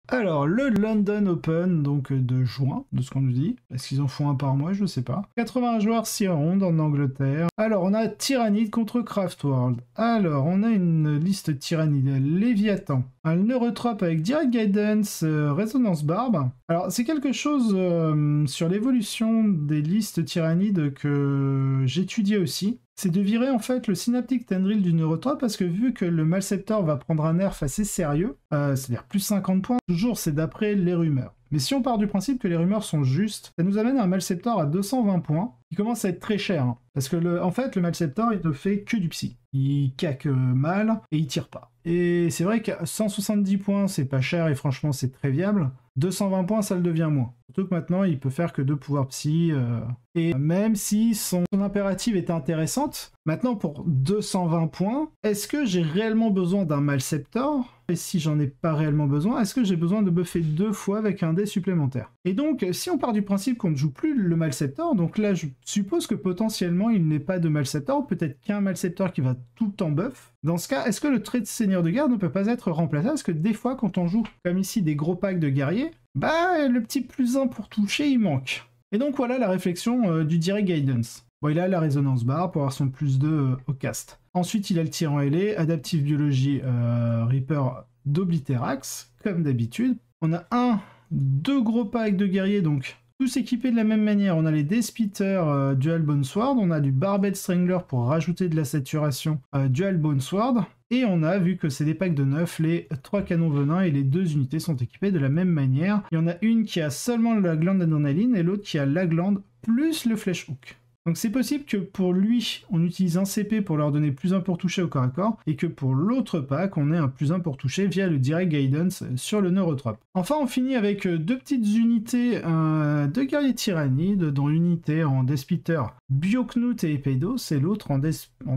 Alors, le London Open, donc de juin, de ce qu'on nous dit. Est-ce qu'ils en font un par mois? Je sais pas. 80 joueurs, 6 rounds en Angleterre. Alors, on a Tyrannide contre Craftworld. Alors, on a une liste Tyrannide. Léviathan. Un Neurotrope avec Direct Guidance, Résonance Barbe. Alors, c'est quelque chose sur l'évolution des listes Tyrannides que j'étudiais aussi. C'est de virer en fait le Synaptic Tendril du Neurotrope parce que vu que le Malceptor va prendre un nerf assez sérieux, c'est-à-dire plus 50 points, toujours c'est d'après les rumeurs. Mais si on part du principe que les rumeurs sont justes, ça nous amène à un Malceptor à 220 points, qui commence à être très cher. Hein, parce que en fait, le Malceptor, il ne fait que du psy. Il caque mal et il tire pas. Et c'est vrai que 170 points, c'est pas cher et franchement, c'est très viable. 220 points, ça le devient moins. Surtout que maintenant, il peut faire que 2 pouvoirs psy. Et même si son impérative était intéressante, maintenant pour 220 points, est-ce que j'ai réellement besoin d'un Malceptor? Et si j'en ai pas réellement besoin, est-ce que j'ai besoin de buffer 2 fois avec un dé supplémentaire? Et donc, si on part du principe qu'on ne joue plus le Malceptor, donc là, je suppose que potentiellement, il n'est pas de Malceptor, peut-être qu'un Malceptor qui va tout le temps buff. Dans ce cas, est-ce que le trait de seigneur de garde ne peut pas être remplacé? Parce que des fois, quand on joue, comme ici, des gros packs de guerriers, bah, le petit plus 1 pour toucher, il manque. Et donc, voilà la réflexion du Direct Guidance. Bon, il a la résonance barre pour avoir son plus 2 au cast. Ensuite, il a le tyran ailé, adaptive biologie, Reaper d'Obliterax, comme d'habitude. On a deux gros packs de guerriers, donc tous équipés de la même manière. On a les Deathspitter Dual Bone Sword, on a du Barbed Strangler pour rajouter de la saturation Dual Bone Sword, et on a, vu que c'est des packs de 9, les 3 canons venin et les 2 unités sont équipées de la même manière. Il y en a une qui a seulement la glande d'adrénaline et l'autre qui a la glande plus le Flèche Hook. Donc c'est possible que pour lui, on utilise un CP pour leur donner plus 1 pour toucher au corps à corps, et que pour l'autre pack, on ait un plus 1 pour toucher via le Direct Guidance sur le Neurotrope. Enfin, on finit avec deux petites unités de guerriers tyrannides, dont une unité en Deathspitter Bioknout et Epedos, et l'autre en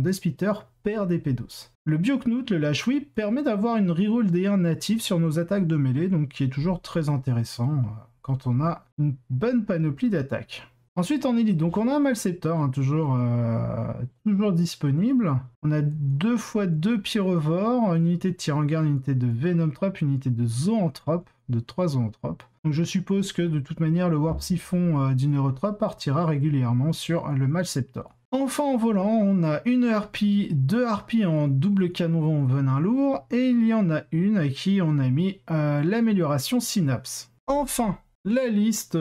Deathspitter Père d'Epedos. Le Bioknout, le lâche whip, permet d'avoir une reroll D1 native sur nos attaques de mêlée, donc qui est toujours très intéressant quand on a une bonne panoplie d'attaques. Ensuite en élite, donc on a un Malceptor, hein, toujours disponible. On a 2 x 2 pyrovores, une unité de Tyrangarde, une unité de Venomtrope, une unité de Zoanthrope, de 3 Zoanthropes. Donc je suppose que de toute manière le Warp Siphon du Neurotrope partira régulièrement sur le Malceptor. Enfin en volant, on a une harpie, 2 harpies en double canon venin lourd, et il y en a une à qui on a mis l'amélioration Synapse. Enfin, la liste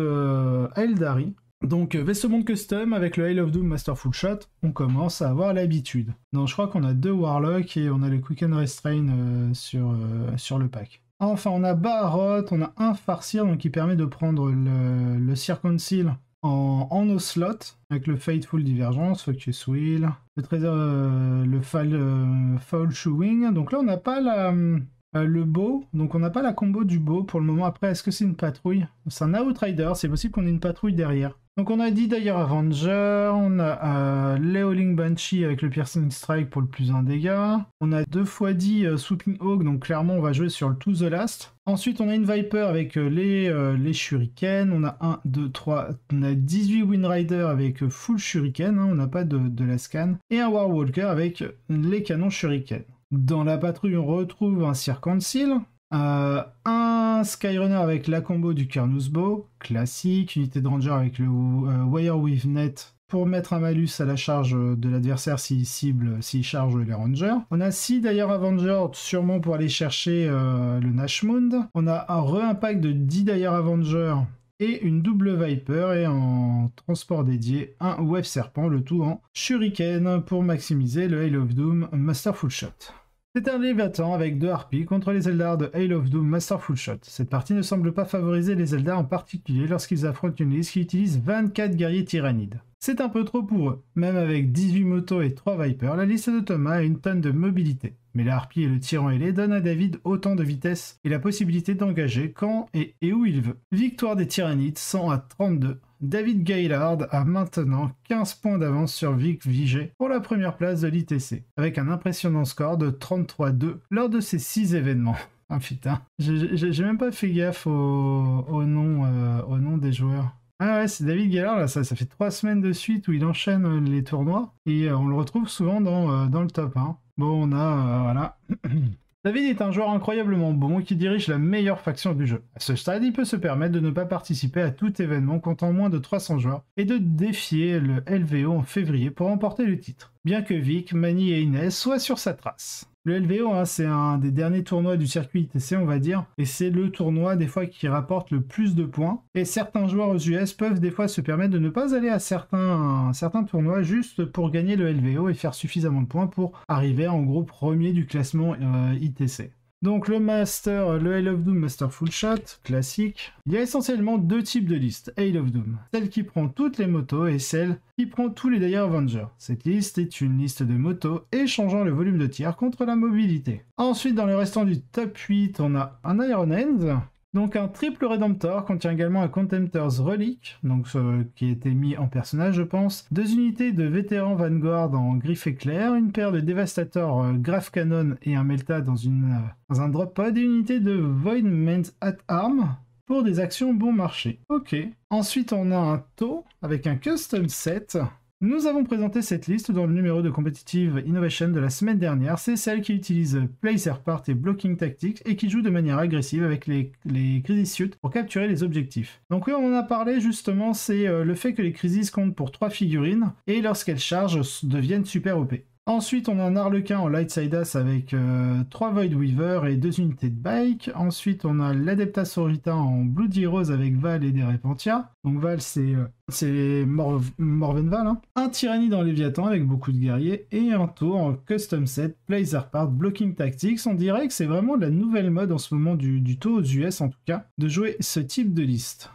Eldari. Donc vaisseau monde custom avec le Hail of Doom Masterful Shot, on commence à avoir l'habitude. Donc je crois qu'on a 2 Warlock et on a le Quick and Restrain sur le pack. Enfin on a Barot, on a un Farseer donc qui permet de prendre le Circoncile en Ocelot avec le Fateful Divergence, Focus Wheel, le trésor, le Foul Chewing. Donc là on n'a pas le bow, donc on n'a pas la combo du bow pour le moment. Après, est-ce que c'est une patrouille? C'est un Outrider, c'est possible qu'on ait une patrouille derrière. Donc on a dit d'ailleurs Avenger, on a Leoling Banshee avec le Piercing Strike pour le plus 1 dégâts. On a 2 x 10 Swooping Hawk, donc clairement on va jouer sur le To The Last. Ensuite on a une Viper avec les Shuriken, on a 1, 2, 3, on a 18 Windrider avec full Shuriken, hein, on n'a pas de la scan. Et un Warwalker avec les canons Shuriken. Dans la patrouille, on retrouve un Circoncile, un Skyrunner avec la combo du Kernus Bow, classique, unité de Ranger avec le Wire Weave Net pour mettre un malus à la charge de l'adversaire s'il charge les Rangers. On a 6 d'ailleurs Avengers, sûrement pour aller chercher le Nashmund. On a un pack de 10 d'ailleurs Avengers et une double Viper, et en transport dédié, un Web Serpent, le tout en Shuriken pour maximiser le Hail of Doom Masterful Shot. C'est un Léviathan avec 2 harpies contre les Eldar de Hail of Doom Masterful Shot. Cette partie ne semble pas favoriser les Eldar en particulier lorsqu'ils affrontent une liste qui utilise 24 guerriers tyrannides. C'est un peu trop pour eux. Même avec 18 motos et 3 Vipers, la liste de Thomas a une tonne de mobilité. Mais la harpie et le tyran ailé donnent à David autant de vitesse et la possibilité d'engager quand et où il veut. Victoire des tyrannides 100 à 32. David Gaillard a maintenant 15 points d'avance sur Vic Vigé pour la première place de l'ITC, avec un impressionnant score de 33-2 lors de ces 6 événements. Ah putain, j'ai même pas fait gaffe au nom des joueurs. Ah ouais, c'est David Gaillard, là, ça fait 3 semaines de suite où il enchaîne les tournois, et on le retrouve souvent dans le top 1. Bon, on a, voilà, David est un joueur incroyablement bon qui dirige la meilleure faction du jeu. À ce stade, il peut se permettre de ne pas participer à tout événement comptant moins de 300 joueurs et de défier le LVO en février pour remporter le titre, bien que Vic, Manny et Inès soient sur sa trace. Le LVO, c'est un des derniers tournois du circuit ITC, on va dire, et c'est le tournoi des fois qui rapporte le plus de points. Et certains joueurs aux US peuvent des fois se permettre de ne pas aller à certains tournois juste pour gagner le LVO et faire suffisamment de points pour arriver en gros premier du classement ITC. Donc le Master, le Hail of Doom Master Full Shot, classique. Il y a essentiellement deux types de listes, Hail of Doom. Celle qui prend toutes les motos et celle qui prend tous les Dire Avengers. Cette liste est une liste de motos échangeant le volume de tir contre la mobilité. Ensuite, dans le restant du top 8, on a un Iron Hands. Donc un triple Redemptor contient également un Contemptor's Relic, donc qui a été mis en personnage je pense, 2 unités de vétérans Vanguard en griffe éclair, une paire de Devastator Graph Cannon et un Melta dans un drop pod et une unité de Void Men's at Arm pour des actions bon marché. Ok. Ensuite on a un TOW avec un custom set. Nous avons présenté cette liste dans le numéro de Competitive Innovation de la semaine dernière. C'est celle qui utilise Place Part et Blocking Tactics et qui joue de manière agressive avec les Crisis Suits pour capturer les objectifs. Donc oui, on en a parlé justement, c'est le fait que les Crisis comptent pour 3 figurines et lorsqu'elles chargent deviennent super OP. Ensuite, on a un Harlequin en Light Side As avec 3 Void Weaver et 2 unités de bike. Ensuite, on a l'Adepta Sororita en Bloody Rose avec Val et des Repentia. Donc Val, c'est Morvenval. Hein. Un Tyranny dans Léviathan avec beaucoup de guerriers. Et un tour en Custom Set, Place Part, Blocking Tactics. On dirait que c'est vraiment la nouvelle mode en ce moment du taux aux US en tout cas, de jouer ce type de liste.